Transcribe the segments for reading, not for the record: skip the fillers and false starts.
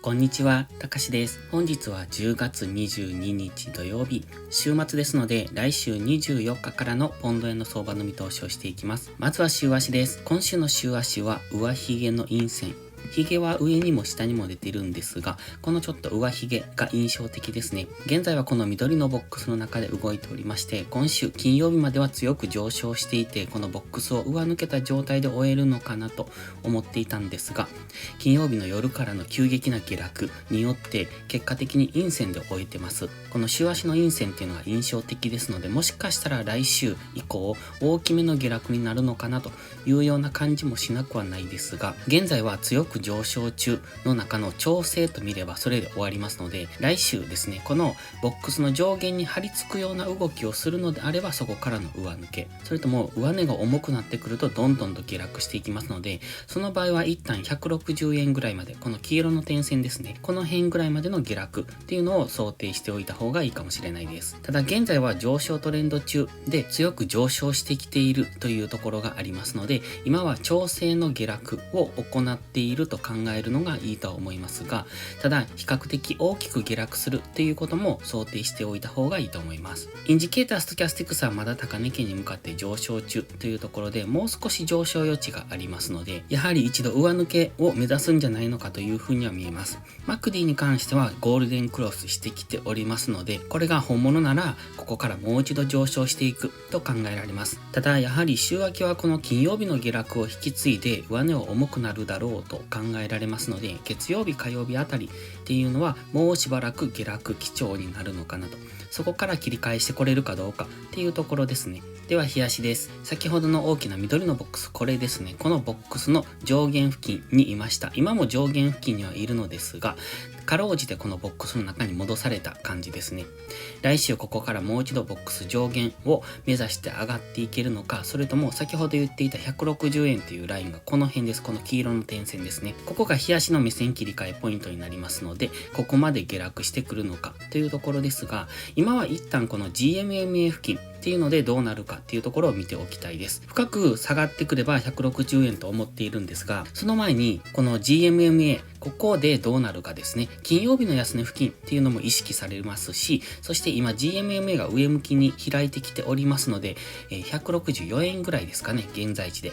こんにちは、たかしです。本日は10月22日土曜日、週末ですので、来週24日からのポンド円の相場の見通しをしていきます。まずは週足です。今週の週足は上髭の陰線。髭は上にも下にも出てるんですが、このちょっと上髭が印象的ですね。現在はこの緑のボックスの中で動いておりまして、今週金曜日までは強く上昇していて、このボックスを上抜けた状態で終えるのかなと思っていたんですが、金曜日の夜からの急激な下落によって結果的に陰線で終えてます。この週足の陰線っていうのが印象的ですので、もしかしたら来週以降大きめの下落になるのかなというような感じもしなくはないですが、現在は強く上昇中の中の調整と見ればそれで終わりますので、来週ですね、このボックスの上限に張り付くような動きをするのであれば、そこからの上抜け、それとも上値が重くなってくるとどんどんと下落していきますので、その場合は一旦160円ぐらいまで、この黄色の点線ですね、この辺ぐらいまでの下落っていうのを想定しておいた方がいいかもしれないです。ただ現在は上昇トレンド中で強く上昇してきているというところがありますので、今は調整の下落を行っていると考えるのがいいとは思いますが、ただ比較的大きく下落するということも想定しておいた方がいいと思います。インジケーターストキャスティクスはまだ高値圏に向かって上昇中というところで、もう少し上昇余地がありますので、やはり一度上抜けを目指すんじゃないのかというふうには見えます。マクディに関してはゴールデンクロスしてきておりますので、これが本物ならここからもう一度上昇していくと考えられます。ただやはり週明けはこの金曜日の下落を引き継いで上値は重くなるだろうと考えられますので、月曜日火曜日あたりっていうのはもうしばらく下落基調になるのかなと、そこから切り返してこれるかどうかっていうところですね。では、日足です。先ほどの大きな緑のボックス、これですね。このボックスの上限付近にいました。今も上限付近にはいるのですが、かろうじてこのボックスの中に戻された感じですね。来週ここからもう一度ボックス上限を目指して上がっていけるのか、それとも先ほど言っていた160円というラインがこの辺です。この黄色の点線ですね。ここが日足の目線切り替えポイントになりますので、ここまで下落してくるのかというところですが、今は一旦この GMMA 付近っていうのでどうなるかっていうところを見ておきたいです。深く下がってくれば160円と思っているんですが、その前にこの GMMA、ここでどうなるかですね。金曜日の安値付近っていうのも意識されますし、そして今 GMMA が上向きに開いてきておりますので、164円ぐらいですかね、現在地で。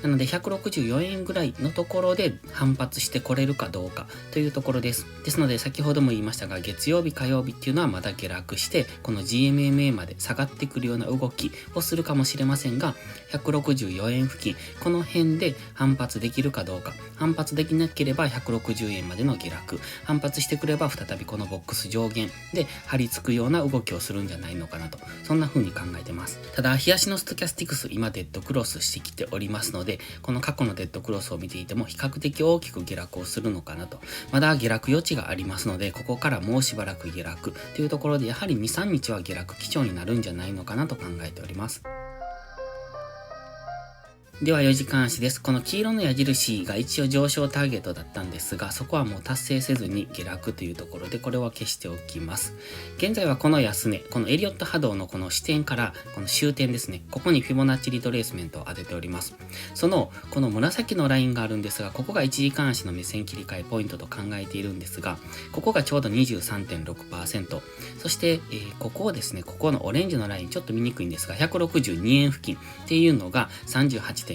なので164円ぐらいのところで反発してこれるかどうかというところです。ですので先ほども言いましたが、月曜日火曜日っていうのはまだ下落して、この GMMA まで下がってくるような動きをするかもしれませんが、164円付近、この辺で反発できるかどうか。反発できなければ160円までの下落。反発してくれば再びこのボックス上限で張り付くような動きをするんじゃないのかなと。そんな風に考えてます。ただ、日足のストキャスティクス、今デッドクロスしてきておりますので、この過去のデッドクロスを見ていても比較的大きく下落をするのかなと。まだ下落余地がありますので、ここからもうしばらく下落というところで、やはり2、3日は下落基調になるんじゃないのかなと考えております。では4時間足です。この黄色の矢印が一応上昇ターゲットだったんですが、そこはもう達成せずに下落というところで、これは消しておきます。現在はこの安値、このエリオット波動のこの支点からこの終点ですね。ここにフィボナッチリトレースメントを当てております。この紫のラインがあるんですが、ここが1時間足の目線切り替えポイントと考えているんですが、ここがちょうど 23.6%。そして、ここをですね、ここのオレンジのライン、ちょっと見にくいんですが、162円付近っていうのが 38.2%。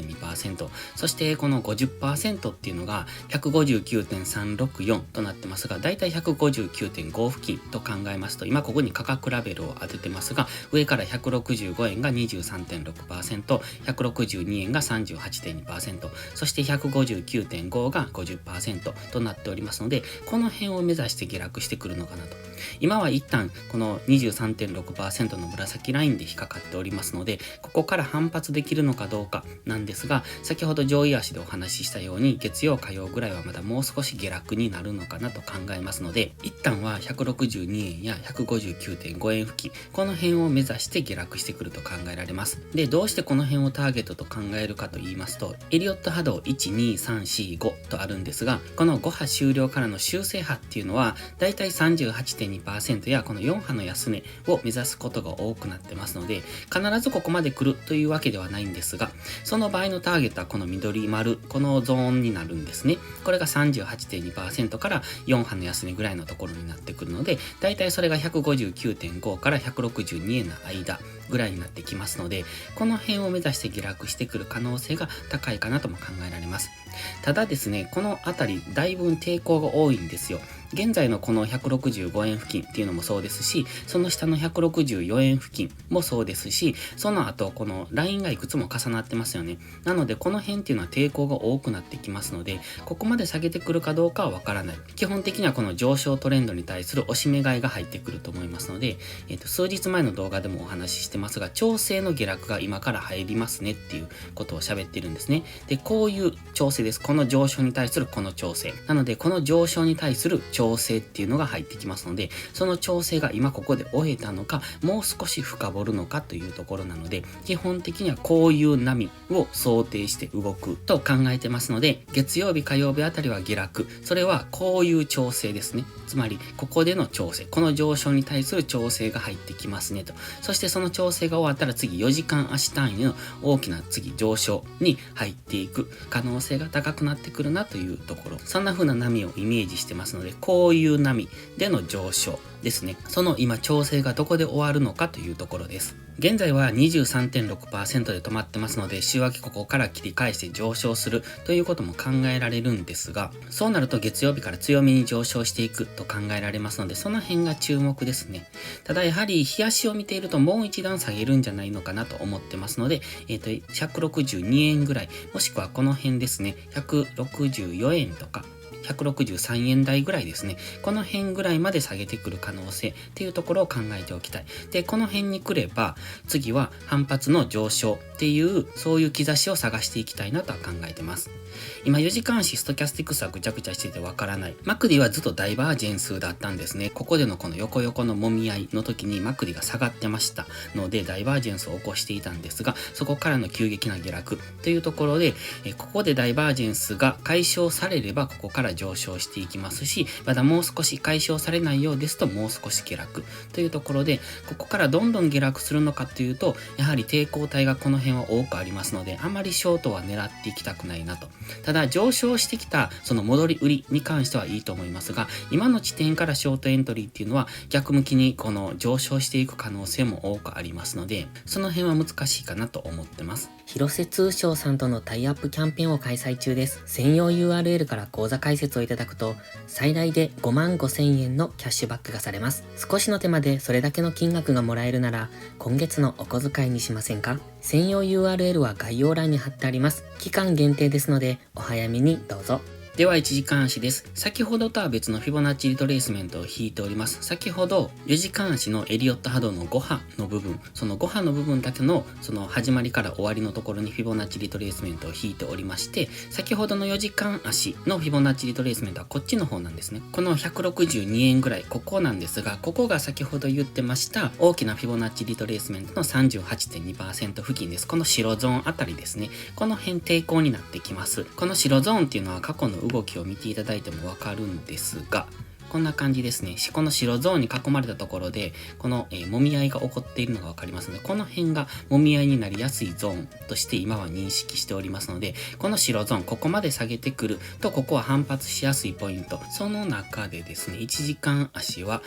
そしてこの 50% っていうのが 159.364 となってますが、だいたい 159.5 付近と考えますと、今ここに価格ラベルを当ててますが、上から165円が 23.6%、162円が 38.2%、そして 159.5 が 50% となっておりますので、この辺を目指して下落してくるのかなと。今は一旦この 23.6% の紫ラインで引っかかっておりますので、ここから反発できるのかどうかなんですが、先ほど上位足でお話ししたように、月曜火曜ぐらいはまだもう少し下落になるのかなと考えますので、一旦は162円や 159.5 円付近、この辺を目指して下落してくると考えられます。で、どうしてこの辺をターゲットと考えるかと言いますと、エリオット波動1、2、3、4、5とあるんですが、この5波終了からの修正波っていうのは、だいたい 38.2% やこの4波の安値を目指すことが多くなってますので、必ずここまで来るというわけではないんですが、その場合のターゲットはこの緑丸、このゾーンになるんですね。これが 38.2% から4波の安値ぐらいのところになってくるので、だいたいそれが 159.5 から162円の間ぐらいになってきますので、この辺を目指して下落してくる可能性が高いかなとも考えられます。ただですね、このあたりだいぶ抵抗が多いんですよ。現在のこの165円付近っていうのもそうですし、その下の164円付近もそうですし、その後このラインがいくつも重なってますよね。なのでこの辺っていうのは抵抗が多くなってきますので、ここまで下げてくるかどうかはわからない。基本的にはこの上昇トレンドに対する押し目買いが入ってくると思いますので、数日前の動画でもお話ししてますが、調整の下落が今から入りますねっていうことを喋ってるんですね。で、こういう調整です。この上昇に対するこの調整。なので、この上昇に対する調整っていうのが入ってきますので、その調整が今ここで終えたのか、もう少し深掘るのかというところなので、基本的にはこういう波を想定して動くと考えてますので、月曜日、火曜日あたりは下落。それはこういう調整ですね。つまり、ここでの調整。この上昇に対する調整が入ってきますねと。そしてその調整が終わったら次4時間足単位の大きな次上昇に入っていく可能性が高くなってくるなというところ。そんな風な波をイメージしてますので、こういう波での上昇ですね。その今調整がどこで終わるのかというところです。現在は 23.6% で止まってますので、週明けここから切り返して上昇するということも考えられるんですが、そうなると月曜日から強めに上昇していくと考えられますので、その辺が注目ですね。ただやはり日足を見ているともう一段下げるんじゃないのかなと思ってますので、162円ぐらい、もしくはこの辺ですね、164円とか、163円台ぐらいですね。この辺ぐらいまで下げてくる可能性っていうところを考えておきたい。で、この辺に来れば、次は反発の上昇っていう、そういう兆しを探していきたいなとは考えてます。今4時間足ストキャスティクスはぐちゃぐちゃしててわからない。マクディはずっとダイバージェンスだったんですね。ここでのこの横横の揉み合いの時にマクディが下がってましたので、ダイバージェンスを起こしていたんですが、そこからの急激な下落というところで、ここでダイバージェンスが解消されれば、ここから上昇していきますし、まだもう少し解消されないようですと、もう少し下落というところで、ここからどんどん下落するのかというと、やはり抵抗体がこの辺は多くありますので、あまりショートは狙っていきたくないなと。ただ上昇してきたその戻り売りに関してはいいと思いますが、今の地点からショートエントリーっていうのは逆向きにこの上昇していく可能性も多くありますので、その辺は難しいかなと思ってます。広瀬通商さんとのタイアップキャンペーンを開催中です。専用 URL から口座開設をいただくと、最大で55,000円のキャッシュバックがされます。少しの手間でそれだけの金額がもらえるなら、今月のお小遣いにしませんか？専用 URL は概要欄に貼ってあります。期間限定ですので、お早めにどうぞ。では1時間足です。先ほどとは別のフィボナッチリトレースメントを引いております。先ほど4時間足のエリオット波動の5波の部分、その5波の部分だけのその始まりから終わりのところにフィボナッチリトレースメントを引いておりまして、先ほどの4時間足のフィボナッチリトレースメントはこっちの方なんですね。この162円ぐらい、ここなんですが、ここが先ほど言ってました大きなフィボナッチリトレースメントの 38.2% 付近です。この白ゾーンあたりですね。この辺抵抗になってきます。この白ゾーンっていうのは過去の動きを見ていただいてもわかるんですが、こんな感じですね。この白ゾーンに囲まれたところで、この、揉み合いが起こっているのがわかりますので、この辺が揉み合いになりやすいゾーンとして今は認識しておりますので、この白ゾーン、ここまで下げてくると、ここは反発しやすいポイント。その中でですね、1時間足は、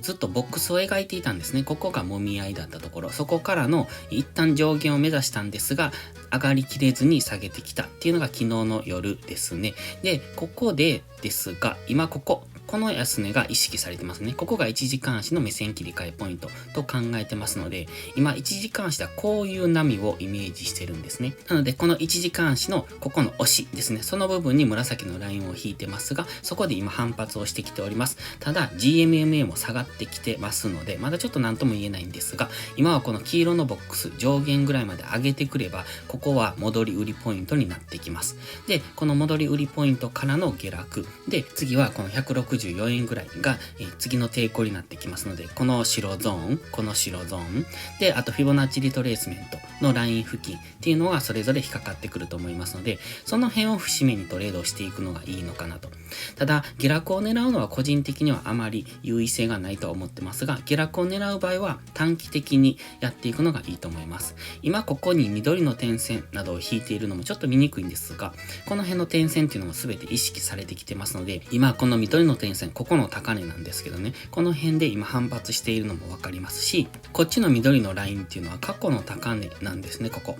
ずっとボックスを描いていたんですね。ここが揉み合いだったところ、そこからの一旦上限を目指したんですが、上がりきれずに下げてきたっていうのが昨日の夜ですね。で、ここでですが、今この安値が意識されてますね。ここが1時間足の目線切り替えポイントと考えてますので、今1時間足ではこういう波をイメージしてるんですね。なのでこの1時間足のここの押しですね。その部分に紫のラインを引いてますが、そこで今反発をしてきております。ただ GMMA も下がってきてますので、まだちょっと何とも言えないんですが、今はこの黄色のボックス上限ぐらいまで上げてくれば、ここは戻り売りポイントになってきます。で、この戻り売りポイントからの下落で、次はこの160 164円ぐらいが、次の抵抗になってきますので、この白ゾーン、この白ゾーンで、あとフィボナッチリトレースメントのライン付近っていうのはそれぞれ引っかかってくると思いますので、その辺を節目にトレードをしていくのがいいのかなと。ただ下落を狙うのは個人的にはあまり優位性がないとは思ってますが、下落を狙う場合は短期的にやっていくのがいいと思います。今ここに緑の点線などを引いているのもちょっと見にくいんですが、この辺の点線っていうのも全て意識されてきてますので、今この緑の点線、ここの高値なんですけどね、この辺で今反発しているのもわかりますし、こっちの緑のラインっていうのは過去の高値なんですね、ここ。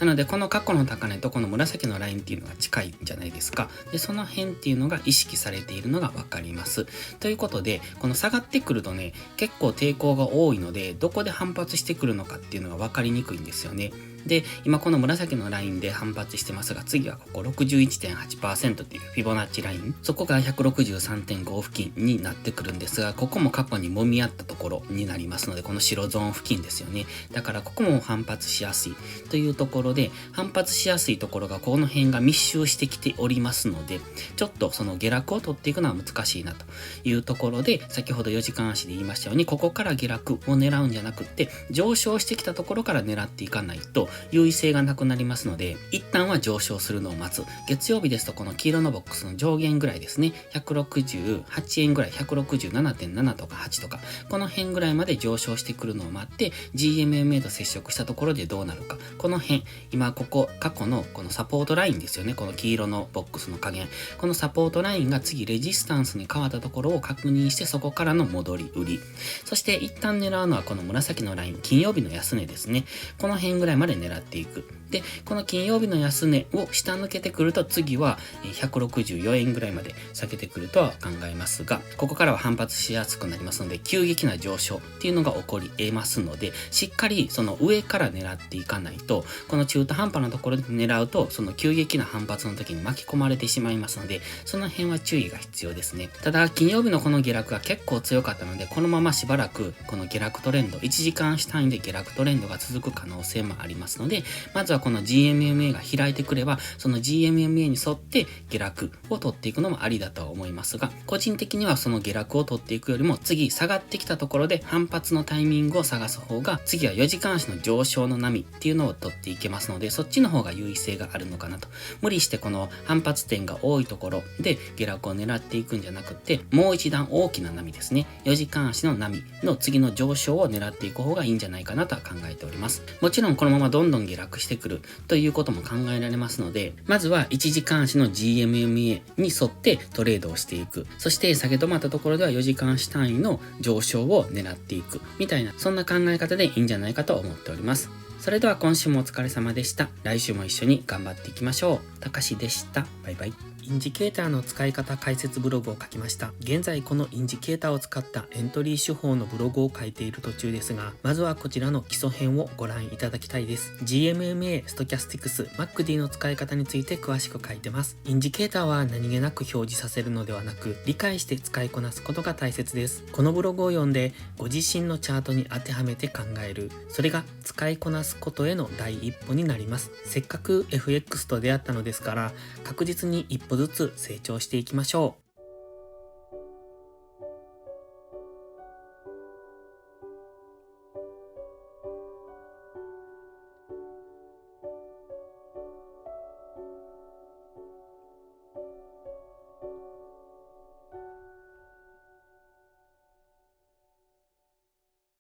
なのでこの過去の高値とこの紫のラインっていうのが近いんじゃないですか。でその辺っていうのが意識されているのが分かります。ということでこの下がってくるとね、結構抵抗が多いのでどこで反発してくるのかっていうのが分かりにくいんですよね。で今この紫のラインで反発してますが、次はここ 61.8% っていうフィボナッチライン、そこが 163.5 付近になってくるんですが、ここも過去に揉み合ったところになりますので、この白ゾーン付近ですよね。だからここも反発しやすいというところで、反発しやすいところがこの辺が密集してきておりますので、ちょっとその下落を取っていくのは難しいなというところで、先ほど4時間足で言いましたように、ここから下落を狙うんじゃなくって上昇してきたところから狙っていかないと優位性がなくなりますので、一旦は上昇するのを待つ。月曜日ですとこの黄色のボックスの上限ぐらいですね、168円ぐらい、167.7 とか8とか、この辺ぐらいまで上昇してくるのを待って GMMA と接触したところでどうなるか、この辺、今ここ過去のこのサポートラインですよね、この黄色のボックスの加減、このサポートラインが次レジスタンスに変わったところを確認して、そこからの戻り売り、そして一旦狙うのはこの紫のライン、金曜日の安値ですね、この辺ぐらいまで狙っていく。でこの金曜日の安値を下抜けてくると、次は164円ぐらいまで下げてくるとは考えますが、ここからは反発しやすくなりますので、急激な上昇っていうのが起こり得ますので、しっかりその上から狙っていかないと、この中途半端なところで狙うとその急激な反発の時に巻き込まれてしまいますので、その辺は注意が必要ですね。ただ金曜日のこの下落が結構強かったので、このまましばらくこの下落トレンド、1時間足単位で下落トレンドが続く可能性もありますので、まずはこの GMMA が開いてくれば、その GMMA に沿って下落を取っていくのもありだとは思いますが、個人的にはその下落を取っていくよりも、次下がってきたところで反発のタイミングを探す方が、次は4時間足の上昇の波っていうのを取っていけますので、そっちの方が優位性があるのかなと。無理してこの反発点が多いところで下落を狙っていくんじゃなくて、もう一段大きな波ですね、4時間足の波の次の上昇を狙っていく方がいいんじゃないかなとは考えております。もちろんこのままどんどん下落してくるということも考えられますので、まずは1時間足の GMMA に沿ってトレードをしていく、そして下げ止まったところでは4時間足単位の上昇を狙っていくみたいな、そんな考え方でいいんじゃないかと思っております。それでは今週もお疲れ様でした。来週も一緒に頑張っていきましょう。たかしでした。バイバイ。インジケーターの使い方解説ブログを書きました。現在このインジケーターを使ったエントリー手法のブログを書いている途中ですが、まずはこちらの基礎編をご覧いただきたいです。GMMA、ストキャスティクス、MACD の使い方について詳しく書いてます。インジケーターは何気なく表示させるのではなく、理解して使いこなすことが大切です。このブログを読んでご自身のチャートに当てはめて考える、それが使いこなすことへの第一歩になります。せっかく FX と出会ったのですから、確実に一歩ずつ成長していきましょう。